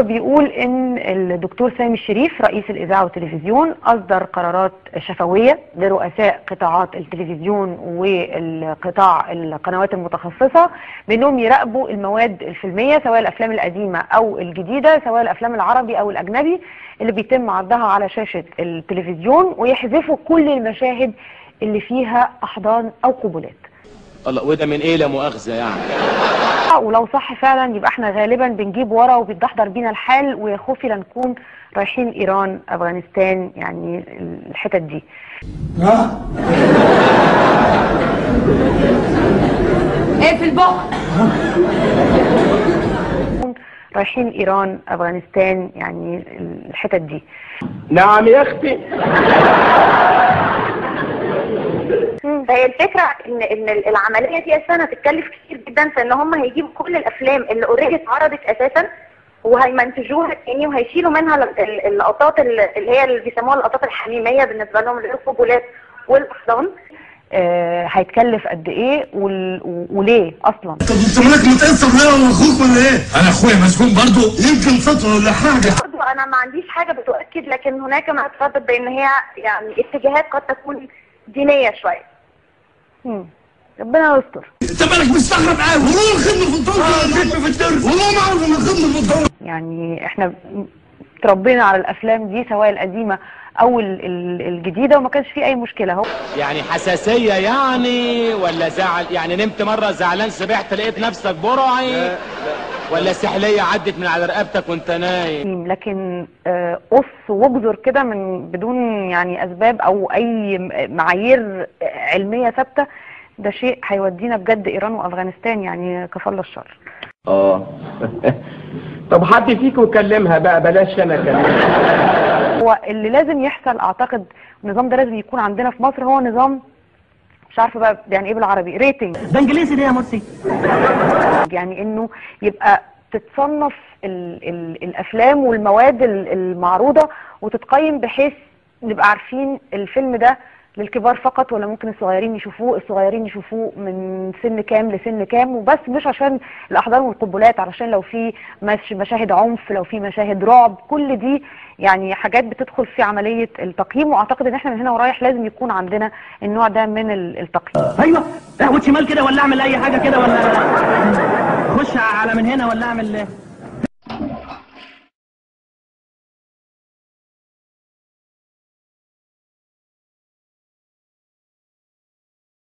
بيقول ان الدكتور سامي الشريف رئيس الاذاعه والتلفزيون اصدر قرارات شفويه لرؤساء قطاعات التلفزيون والقطاع القنوات المتخصصه بانهم يراقبوا المواد الفيلميه سواء الافلام القديمه او الجديده، سواء الافلام العربي او الاجنبي اللي بيتم عرضها على شاشه التلفزيون، ويحذفوا كل المشاهد اللي فيها احضان او قبلات. الله، وده من ايه لا مؤاخذه يعني؟ ولو صح فعلا يبقى احنا غالبا بنجيب ورا وبيتدحضر بينا الحال، ويا خوفي لنكون رايحين ايران، افغانستان، يعني الحتت دي. ايه في البق؟ رايحين ايران، افغانستان، يعني الحتت دي. نعم يا اختي. فهي الفكره ان العمليه دي اساسا هتتكلف كتير جدا، في ان هم هيجيبوا كل الافلام اللي اوريدي اتعرضت اساسا وهيمنتجوها تاني، وهيشيلوا منها اللقطات اللي هي اللي بيسموها اللقطات الحميميه بالنسبه لهم، اللي هي القبلات والاحضان. هيتكلف قد ايه وليه اصلا؟ طب انت مالك متاثر ليه ولا اخوك ولا ايه؟ انا اخويا مسجون برضه، يمكن سطوه ولا حاجه. برضه انا ما عنديش حاجه بتؤكد، لكن هناك ما يتردد بان هي يعني اتجاهات قد تكون دينيه شويه. ربنا يستر. انت مالك مستغرب قوي؟ والله الخدمه في الدار في الدرس، والله ما اعرف ان الخدمه في الدار. يعني احنا اتربينا على الافلام دي سواء القديمه او الجديده، وما كانش في اي مشكله اهو. يعني حساسيه يعني ولا زعل؟ يعني نمت مره زعلان سبحت لقيت نفسك برعي؟ ولا سحليه عدت من على رقبتك وانت نايم؟ لكن قص واجزر كده من بدون يعني اسباب او اي معايير علميه ثابته، ده شيء هيودينا بجد ايران وافغانستان، يعني كفى الله الشر. طب حد فيكم كلمها بقى، بلاش انا اكلمها. هو اللي لازم يحصل، اعتقد النظام ده لازم يكون عندنا في مصر، هو نظام مش عارفه بقى يعني ايه بالعربي، ريتنج. ده انجليزي ده يا مرسي. يعني انه يبقى تتصنف الافلام والمواد المعروضه وتتقيم، بحيث نبقى عارفين الفيلم ده للكبار فقط ولا ممكن الصغيرين يشوفوه من سن كام لسن كام، وبس مش عشان الاحضان والقبلات، علشان لو في مشاهد عنف، لو في مشاهد رعب، كل دي يعني حاجات بتدخل في عمليه التقييم. واعتقد ان احنا من هنا ورايح لازم يكون عندنا النوع ده من التقييم. ايوه، اهوت شمال كده ولا اعمل اي حاجه كده، ولا خش على من هنا ولا اعمل